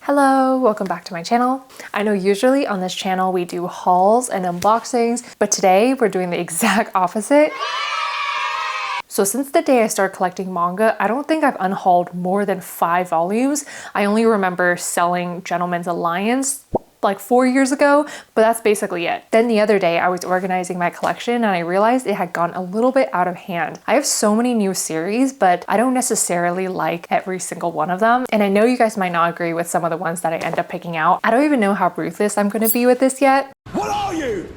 Hello, welcome back to my channel. I know usually on this channel we do hauls and unboxings, but today we're doing the exact opposite. So since the day I started collecting manga, I don't think I've unhauled more than 5 volumes. I only remember selling Gentleman's Alliance like 4 years ago, but that's basically it. Then the other day I was organizing my collection and I realized it had gone a little bit out of hand. I have so many new series, but I don't necessarily like every single one of them. And I know you guys might not agree with some of the ones that I end up picking out. I don't even know how ruthless I'm gonna be with this yet. What are you?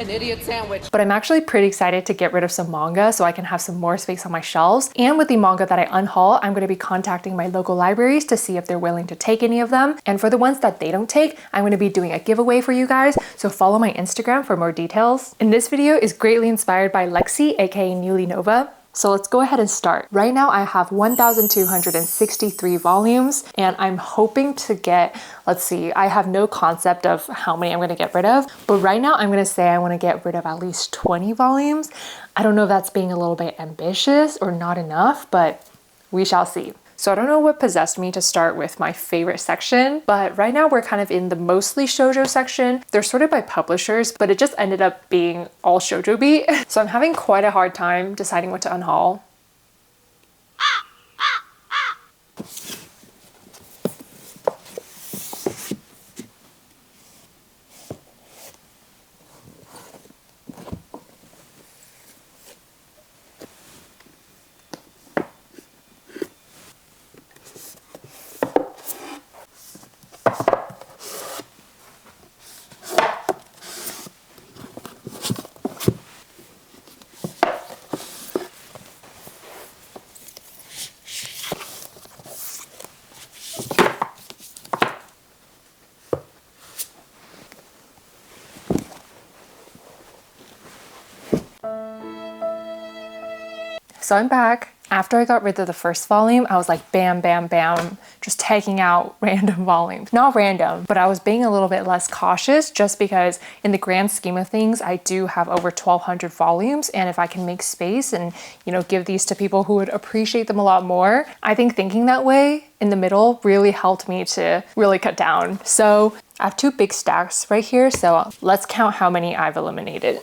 An idiot sandwich. But I'm actually pretty excited to get rid of some manga so I can have some more space on my shelves. And with the manga that I unhaul, I'm going to be contacting my local libraries to see if they're willing to take any of them. And for the ones that they don't take, I'm going to be doing a giveaway for you guys. So follow my Instagram for more details. And this video is greatly inspired by Lexi, aka Newly Nova. So let's go ahead and start. Right now I have 1,263 volumes and I'm hoping to get, let's see, I have no concept of how many I'm gonna get rid of, but right now I'm gonna say I wanna get rid of at least 20 volumes. I don't know if that's being a little bit ambitious or not enough, but we shall see. So I don't know what possessed me to start with my favorite section, but right now we're kind of in the mostly shoujo section. They're sorted by publishers, but it just ended up being all shoujo beat. So I'm having quite a hard time deciding what to unhaul. So I'm back. After I got rid of the first volume, I was like bam, bam, bam, just taking out random volumes. Not random, but I was being a little bit less cautious just because in the grand scheme of things, I do have over 1,200 volumes. And if I can make space and, give these to people who would appreciate them a lot more, I think thinking that way in the middle really helped me to really cut down. So I have 2 big stacks right here. So let's count how many I've eliminated.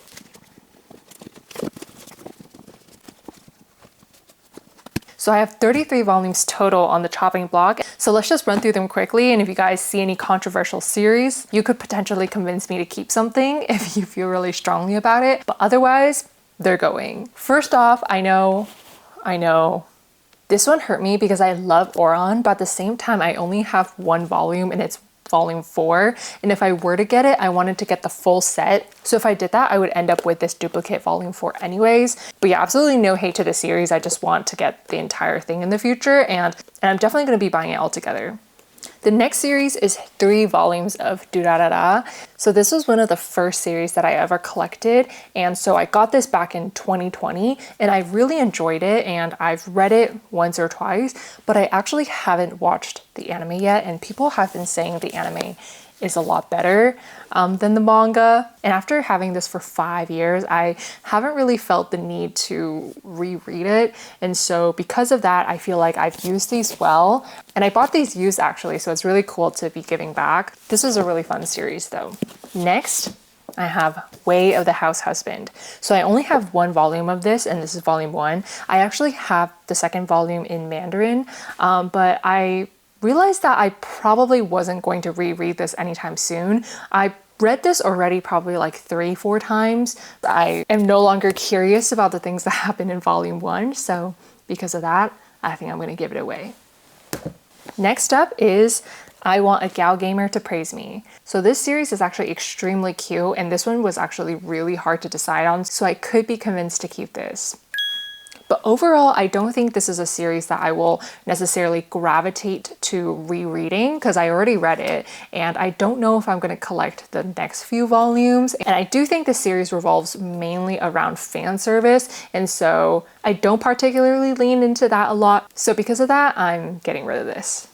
So I have 33 volumes total on the chopping block. So let's just run through them quickly. And if you guys see any controversial series, you could potentially convince me to keep something if you feel really strongly about it. But otherwise, they're going. First off, I know, this one hurt me because I love Oran, but at the same time, I only have 1 volume and it's volume 4. And if I were to get it, I wanted to get the full set. So if I did that, I would end up with this duplicate volume 4 anyways. But yeah, absolutely no hate to the series. I just want to get the entire thing in the future. And I'm definitely going to be buying it all together. The next series is 3 volumes of Durarara. So this was one of the first series that I ever collected. And so I got this back in 2020 and I really enjoyed it and I've read it once or twice, but I actually haven't watched the anime yet. And people have been saying the anime is a lot better than the manga. And after having this for 5 years, I haven't really felt the need to reread it. And so because of that, I feel like I've used these well. And I bought these used actually, so it's really cool to be giving back. This is a really fun series though. Next, I have Way of the House Husband. So I only have 1 volume of this and this is volume 1. I actually have the second volume in Mandarin, but I realized that I probably wasn't going to reread this anytime soon. I read this already probably like 3-4 times. I am no longer curious about the things that happen in volume 1. So because of that, I think I'm going to give it away. Next up is I Want a Gal Gamer to Praise Me. So this series is actually extremely cute and this one was actually really hard to decide on. So I could be convinced to keep this. But overall, I don't think this is a series that I will necessarily gravitate to rereading because I already read it and I don't know if I'm going to collect the next few volumes. And I do think the series revolves mainly around fan service. And so I don't particularly lean into that a lot. So because of that, I'm getting rid of this.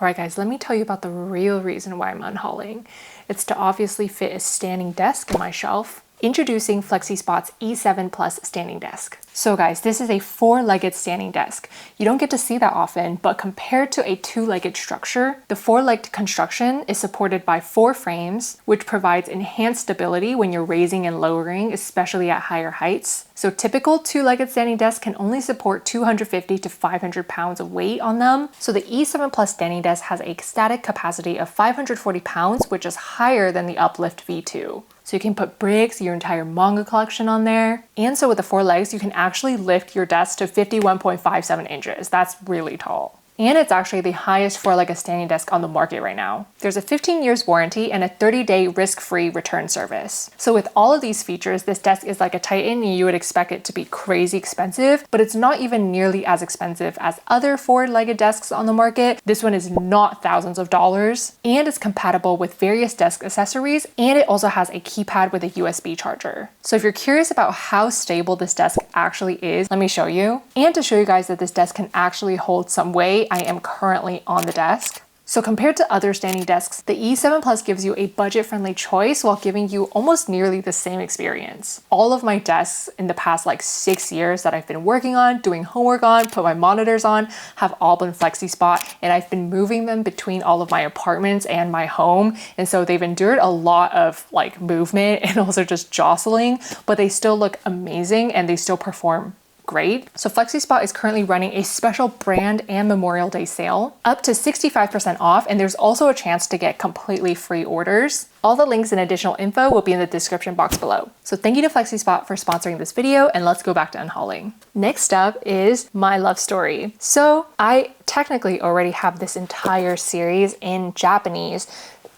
All right, guys, let me tell you about the real reason why I'm unhauling. It's to obviously fit a standing desk in my shelf. Introducing FlexiSpot's E7 Plus standing desk. So guys, this is a 4-legged standing desk. You don't get to see that often, but compared to a 2-legged structure, the 4-legged construction is supported by 4 frames, which provides enhanced stability when you're raising and lowering, especially at higher heights. So typical 2-legged standing desks can only support 250 to 500 pounds of weight on them. So the E7 Plus standing desk has a static capacity of 540 pounds, which is higher than the Uplift V2. So you can put bricks, your entire manga collection on there. And so with the 4 legs, you can actually lift your desk to 51.57 inches. That's really tall. And it's actually the highest 4-legged standing desk on the market right now. There's a 15 years warranty and a 30-day risk-free return service. So with all of these features, this desk is like a Titan and you would expect it to be crazy expensive, but it's not even nearly as expensive as other 4-legged desks on the market. This one is not thousands of dollars and it's compatible with various desk accessories, and it also has a keypad with a USB charger. So if you're curious about how stable this desk actually is, let me show you. And to show you guys that this desk can actually hold some weight, I am currently on the desk. So compared to other standing desks, the E7 Plus gives you a budget-friendly choice while giving you almost nearly the same experience. All of my desks in the past 6 years that I've been working on, doing homework on, put my monitors on, have all been FlexiSpot, and I've been moving them between all of my apartments and my home. And so they've endured a lot of movement and also just jostling, but they still look amazing and they still perform great. So FlexiSpot is currently running a special brand and Memorial Day sale, up to 65% off, and there's also a chance to get completely free orders. All the links and additional info will be in the description box below. So thank you to FlexiSpot for sponsoring this video, and let's go back to unhauling. Next up is my love story. So I technically already have this entire series in Japanese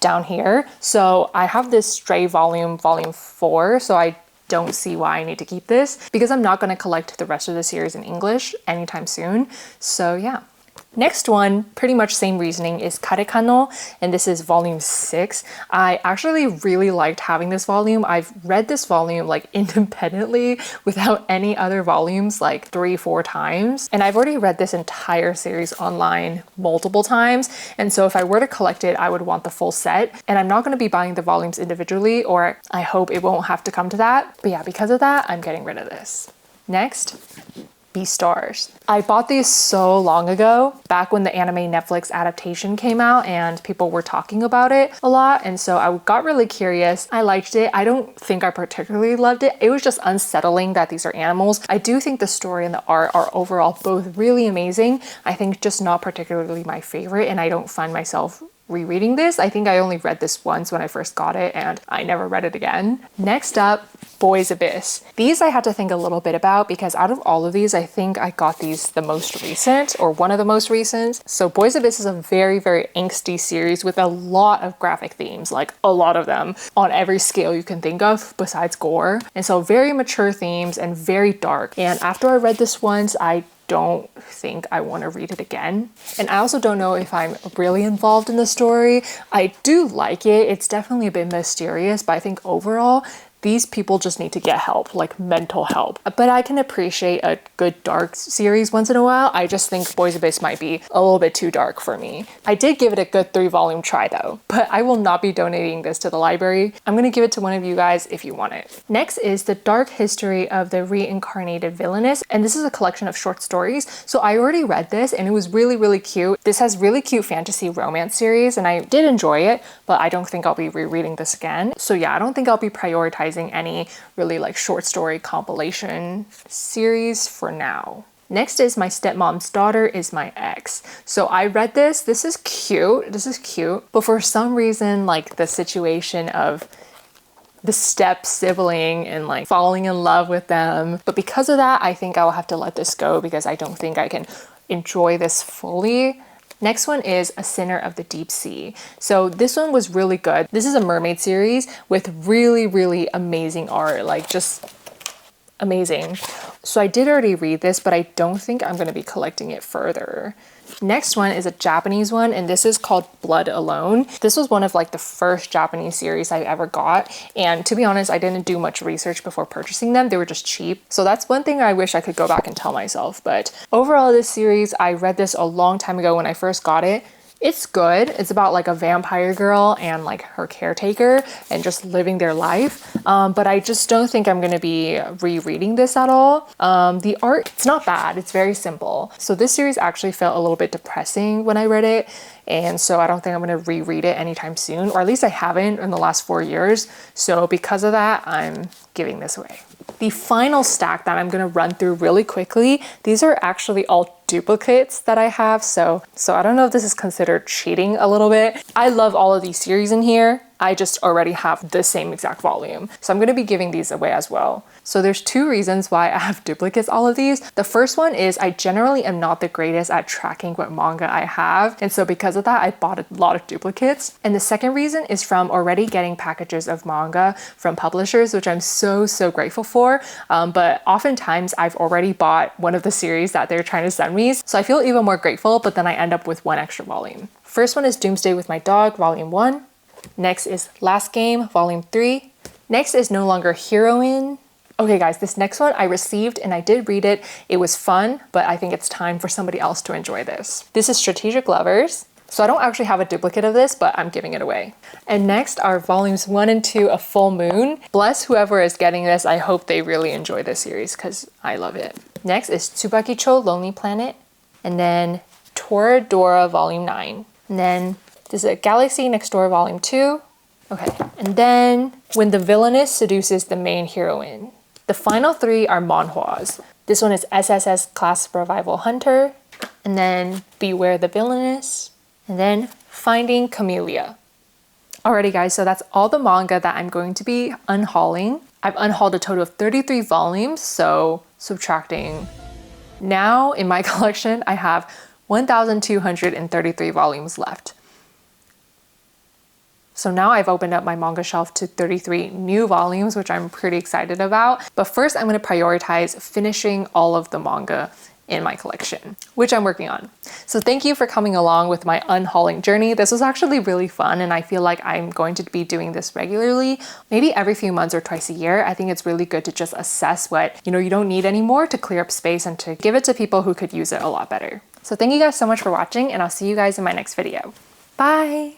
down here. So I have this Stray volume 4, so I don't see why I need to keep this because I'm not going to collect the rest of the series in English anytime soon. So yeah. Next one, pretty much same reasoning, is Karekano, and this is volume 6. I actually really liked having this volume. I've read this volume independently without any other volumes 3-4 times. And I've already read this entire series online multiple times. And so if I were to collect it, I would want the full set. And I'm not going to be buying the volumes individually, or I hope it won't have to come to that. But yeah, because of that, I'm getting rid of this. Next, Beastars. I bought these so long ago, back when the anime Netflix adaptation came out and people were talking about it a lot, and so I got really curious. I liked it. I don't think I particularly loved it. It was just unsettling that these are animals. I do think the story and the art are overall both really amazing. I think just not particularly my favorite, and I don't find myself rereading this. I think I only read this once when I first got it and I never read it again. Next up, Boys Abyss. These I had to think a little bit about because out of all of these, I think I got these the most recent, or one of the most recent. So Boys Abyss is a very, very angsty series with a lot of graphic themes, a lot of them on every scale you can think of besides gore. And so very mature themes and very dark. And after I read this once, I don't think I want to read it again. And I also don't know if I'm really involved in the story. I do like it. It's definitely a bit mysterious, but I think overall, these people just need to get help, mental help. But I can appreciate a good dark series once in a while. I just think Boys Abyss might be a little bit too dark for me. I did give it a good 3-volume try though, but I will not be donating this to the library. I'm going to give it to one of you guys if you want it. Next is The Dark History of the Reincarnated Villainess, and this is a collection of short stories. So I already read this and it was really, really cute. This has really cute fantasy romance series and I did enjoy it, but I don't think I'll be rereading this again. So yeah, I don't think I'll be prioritizing any really short story compilation series for now. Next is My Stepmom's Daughter is My Ex. So I read this. This is cute. But for some reason, the situation of the step sibling and falling in love with them. But because of that, I think I'll have to let this go because I don't think I can enjoy this fully. Next one is A Sinner of the Deep Sea. So this one was really good. This is a mermaid series with really, really amazing art, just amazing. So I did already read this, but I don't think I'm going to be collecting it further. Next one is a Japanese one, and this is called Blood Alone. This was one of the first Japanese series I ever got, and to be honest, I didn't do much research before purchasing them. They were just cheap. So that's one thing I wish I could go back and tell myself. But overall, this series, I read this a long time ago when I first got it. It's good. It's about like a vampire girl and like her caretaker and just living their life. But I just don't think I'm gonna be rereading this at all. The art, it's not bad. It's very simple. So this series actually felt a little bit depressing when I read it. And so I don't think I'm gonna reread it anytime soon, or at least I haven't in the last 4 years. So because of that, I'm giving this away. The final stack that I'm gonna run through really quickly, these are actually all duplicates that I have. So I don't know if this is considered cheating a little bit. I love all of these series in here. I just already have the same exact volume. So I'm gonna be giving these away as well. So there's 2 reasons why I have duplicates all of these. The first one is I generally am not the greatest at tracking what manga I have. And so because of that, I bought a lot of duplicates. And the second reason is from already getting packages of manga from publishers, which I'm so grateful for. But oftentimes I've already bought one of the series that they're trying to send me. So I feel even more grateful, but then I end up with 1 extra volume. First one is Doomsday with My Dog, Volume 1. Next is Last Game, Volume 3. Next is No Longer Heroine. Okay guys, this next one I received and I did read it. It was fun, but I think it's time for somebody else to enjoy this. This is Strategic Lovers. So I don't actually have a duplicate of this, but I'm giving it away. And next are volumes 1 and 2 of Full Moon. Bless whoever is getting this. I hope they really enjoy this series because I love it. Next is Tsubakicho Lonely Planet. And then Toradora Volume 9. And then this is Galaxy Next Door Volume 2. Okay, and then When the Villainess Seduces the Main Heroine. The final 3 are manhwas. This one is SSS Class Revival Hunter. And then Beware the Villainess. And then Finding Camellia. Alrighty guys, so that's all the manga that I'm going to be unhauling. I've unhauled a total of 33 volumes, so subtracting. Now in my collection, I have 1,233 volumes left. So now I've opened up my manga shelf to 33 new volumes, which I'm pretty excited about. But first I'm going to prioritize finishing all of the manga in my collection, which I'm working on. So thank you for coming along with my unhauling journey. This was actually really fun and I feel like I'm going to be doing this regularly, maybe every few months or twice a year. I think it's really good to just assess what you don't need anymore to clear up space and to give it to people who could use it a lot better. So thank you guys so much for watching and I'll see you guys in my next video. Bye!